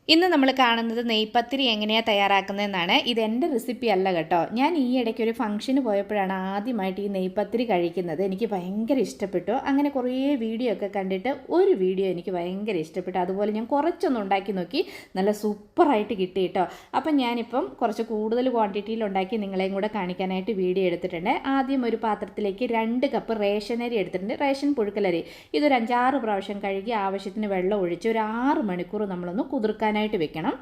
ഇന്ന് നമ്മൾ കാണുന്നത് നെയ്പത്തിരി എങ്ങനെയാണ് തയ്യാറാക്കുന്നതെന്നാണ്. ഇതെൻ്റെ റെസിപ്പി അല്ല കേട്ടോ. ഞാൻ ഈ ഇടയ്ക്ക് ഒരു ഫംഗ്ഷന് പോയപ്പോഴാണ് ആദ്യമായിട്ട് ഈ നെയ്പത്തിരി കഴിക്കുന്നത്. എനിക്ക് ഭയങ്കര ഇഷ്ടപ്പെട്ടു. അങ്ങനെ കുറേ വീഡിയോ ഒക്കെ കണ്ടിട്ട് ഒരു വീഡിയോ എനിക്ക് ഭയങ്കര ഇഷ്ടപ്പെട്ടു. അതുപോലെ ഞാൻ കുറച്ചൊന്ന് ഉണ്ടാക്കി നോക്കി, നല്ല സൂപ്പറായിട്ട് കിട്ടി കേട്ടോ. അപ്പം ഞാനിപ്പം കുറച്ച് കൂടുതൽ ക്വാണ്ടിറ്റിയിൽ ഉണ്ടാക്കി നിങ്ങളെയും കൂടെ കാണിക്കാനായിട്ട് വീഡിയോ എടുത്തിട്ടുണ്ട്. ആദ്യം ഒരു പാത്രത്തിലേക്ക് 2 കപ്പ് റേഷനരി എടുത്തിട്ടുണ്ട്. റേഷൻ പുഴുക്കലരി. ഇതൊരു 5-6 പ്രാവശ്യം കഴുകി ആവശ്യത്തിന് വെള്ളം ഒഴിച്ച് ഒരു 6 മണിക്കൂർ നമ്മളൊന്ന് കുതിർക്കാൻ വെക്കണം.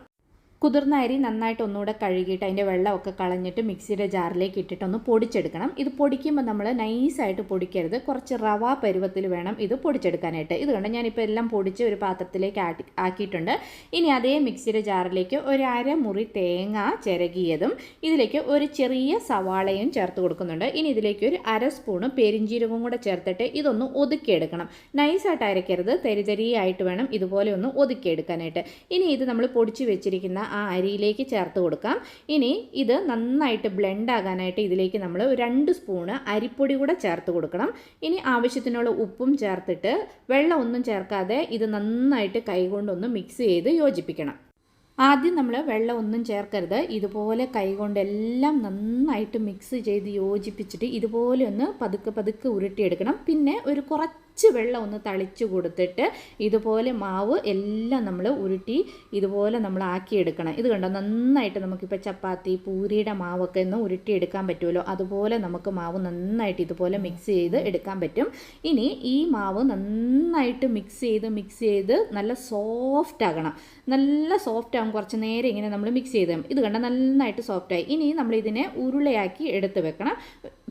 കുതിർന്ന അരി നന്നായിട്ട് ഒന്നുകൂടെ കഴുകിയിട്ട് അതിൻ്റെ വെള്ളമൊക്കെ കളഞ്ഞിട്ട് മിക്സിയുടെ ജാറിലേക്ക് ഇട്ടിട്ടൊന്ന് പൊടിച്ചെടുക്കണം. ഇത് പൊടിക്കുമ്പോൾ നമ്മൾ നൈസായിട്ട് പൊടിക്കരുത്, കുറച്ച് റവ പരുവത്തിൽ വേണം ഇത് പൊടിച്ചെടുക്കാനായിട്ട്. ഇത് കണ്ട് ഞാനിപ്പോൾ എല്ലാം പൊടിച്ച് ഒരു പാത്രത്തിലേക്ക് ആക്കിയിട്ടുണ്ട്. ഇനി അതേ മിക്സിയുടെ ജാറിലേക്ക് ഒരു അരമുറി തേങ്ങ ചിരകിയതും ഇതിലേക്ക് ഒരു ചെറിയ സവാളയും ചേർത്ത് കൊടുക്കുന്നുണ്ട്. ഇനി ഇതിലേക്ക് ഒരു 1/2 സ്പൂണ് പെരിഞ്ജീരകവും കൂടെ ചേർത്തിട്ട് ഇതൊന്ന് ഒതുക്കിയെടുക്കണം. നൈസായിട്ട് അരയ്ക്കരുത്, തരിതരിയായിട്ട് വേണം ഇതുപോലെ ഒന്ന് ഒതുക്കിയെടുക്കാനായിട്ട്. ഇനി ഇത് നമ്മൾ പൊടിച്ച് വെച്ചിരിക്കുന്ന ആ അരിയിലേക്ക് ചേർത്ത് കൊടുക്കാം. ഇനി ഇത് നന്നായിട്ട് ബ്ലെൻഡ് ആകാനായിട്ട് ഇതിലേക്ക് നമ്മൾ 2 സ്പൂണ് അരിപ്പൊടി കൂടെ ചേർത്ത് കൊടുക്കണം. ഇനി ആവശ്യത്തിനുള്ള ഉപ്പും ചേർത്തിട്ട് വെള്ളം ഒന്നും ചേർക്കാതെ ഇത് നന്നായിട്ട് കൈകൊണ്ടൊന്ന് മിക്സ് ചെയ്ത് യോജിപ്പിക്കണം. ആദ്യം നമ്മൾ വെള്ളം ഒന്നും ചേർക്കരുത്, ഇതുപോലെ കൈകൊണ്ടെല്ലാം നന്നായിട്ട് മിക്സ് ചെയ്ത് യോജിപ്പിച്ചിട്ട് ഇതുപോലെ ഒന്ന് പതുക്കെ പതുക്കെ ഉരുട്ടിയെടുക്കണം. പിന്നെ ഒരു കുറച്ച് വെള്ളം ഒന്ന് തളിച്ചു കൊടുത്തിട്ട് ഇതുപോലെ മാവ് എല്ലാം നമ്മൾ ഉരുട്ടി ഇതുപോലെ നമ്മൾ ആക്കിയെടുക്കണം. ഇത് കണ്ടോ, നന്നായിട്ട് നമുക്കിപ്പോൾ ചപ്പാത്തി പൂരിയുടെ മാവൊക്കെ ഒന്ന് ഉരുട്ടിയെടുക്കാൻ പറ്റുമല്ലോ, അതുപോലെ നമുക്ക് മാവ് നന്നായിട്ട് ഇതുപോലെ മിക്സ് ചെയ്ത് എടുക്കാൻ പറ്റും. ഇനി ഈ മാവ് നന്നായിട്ട് മിക്സ് ചെയ്ത് നല്ല സോഫ്റ്റ് ആകണം. നല്ല സോഫ്റ്റ് ആകും, കുറച്ച് നേരം ഇങ്ങനെ നമ്മൾ മിക്സ് ചെയ്ത്. ഇത് കണ്ട നന്നായിട്ട് സോഫ്റ്റായി. ഇനി നമ്മളിതിനെ ഉരുളയാക്കി എടുത്ത് വെക്കണം.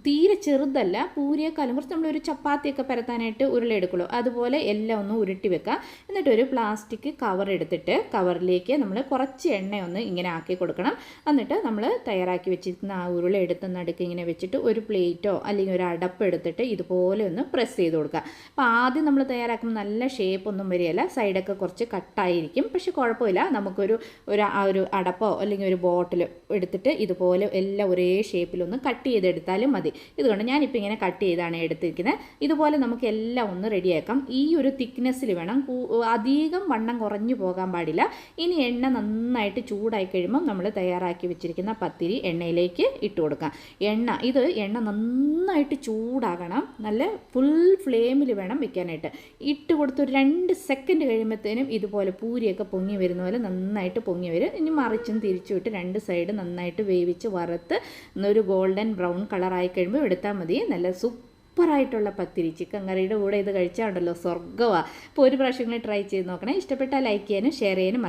തീരെ ചെറുതല്ല, പൂരിയേക്കാളും കുറച്ച് നമ്മളൊരു ചപ്പാത്തിയൊക്കെ പരത്താനായിട്ട് ഉരുള എടുക്കുള്ളൂ, അതുപോലെ എല്ലാം ഒന്ന് ഉരുട്ടി വെക്കുക. എന്നിട്ട് ഒരു പ്ലാസ്റ്റിക് കവർ എടുത്തിട്ട് കവറിലേക്ക് നമ്മൾ കുറച്ച് എണ്ണയൊന്ന് ഇങ്ങനെ ആക്കി കൊടുക്കണം. എന്നിട്ട് നമ്മൾ തയ്യാറാക്കി വെച്ചിരിക്കുന്ന ആ ഉരുള എടുത്ത് നടുക്ക് ഇങ്ങനെ വെച്ചിട്ട് ഒരു പ്ലേറ്റോ അല്ലെങ്കിൽ ഒരു അടപ്പ് എടുത്തിട്ട് ഇതുപോലെ ഒന്ന് പ്രസ് ചെയ്ത് കൊടുക്കുക. അപ്പോൾ ആദ്യം നമ്മൾ തയ്യാറാക്കുമ്പോൾ നല്ല ഷേപ്പൊന്നും വരികയില്ല, സൈഡൊക്കെ കുറച്ച് കട്ടായിരിക്കും. പക്ഷെ കുഴപ്പമില്ല, നമുക്കൊരു ഒരു അടപ്പോ അല്ലെങ്കിൽ ഒരു ബോട്ടിൽ എടുത്തിട്ട് ഇതുപോലെ എല്ലാം ഒരേ ഷേപ്പിലൊന്ന് കട്ട് ചെയ്തെടുത്താലും മതി. ഇതുകൊണ്ട് ഞാനിപ്പോൾ ഇങ്ങനെ കട്ട് ചെയ്താണ് എടുത്തിരിക്കുന്നത്. ഇതുപോലെ നമുക്ക് എല്ലാം ഒന്ന് റെഡിയാക്കാം. ഈ ഒരു തിക്നെസ്സിൽ വേണം, അധികം വണ്ണം കുറഞ്ഞു പോകാൻ പാടില്ല. ഇനി എണ്ണ നന്നായിട്ട് ചൂടായി കഴിയുമ്പം നമ്മൾ തയ്യാറാക്കി വെച്ചിരിക്കുന്ന പത്തിരി എണ്ണയിലേക്ക് ഇട്ട് കൊടുക്കാം. എണ്ണ നന്നായിട്ട് ചൂടാകണം, നല്ല ഫുൾ ഫ്ലെയിമിൽ വേണം വെക്കാനായിട്ട്. ഇട്ട് കൊടുത്ത് ഒരു 2 സെക്കൻഡ് കഴിയുമ്പോഴത്തേനും ഇതുപോലെ പൂരിയൊക്കെ പൊങ്ങി വരുന്ന പോലെ നന്നായിട്ട് പൊങ്ങി വരും. ഇനി മറിച്ചും തിരിച്ചു വിട്ട് 2 സൈഡ് നന്നായിട്ട് വേവിച്ച് വറുത്ത് ഒരു ഗോൾഡൻ ബ്രൗൺ കളറായി കഴിയുമ്പോൾ എടുത്താൽ മതി. നല്ല സൂപ്പറായിട്ടുള്ള പത്തിരി ചിക്കൻ കറിയുടെ കൂടെ ഇത് കഴിച്ചാൽ ഉണ്ടല്ലോ സ്വർഗ്ഗമാണ്. അപ്പോൾ ഒരു പ്രാവശ്യം ട്രൈ ചെയ്ത് നോക്കണേ. ഇഷ്ടപ്പെട്ടാൽ ലൈക്ക് ചെയ്യാനും ഷെയർ ചെയ്യാനും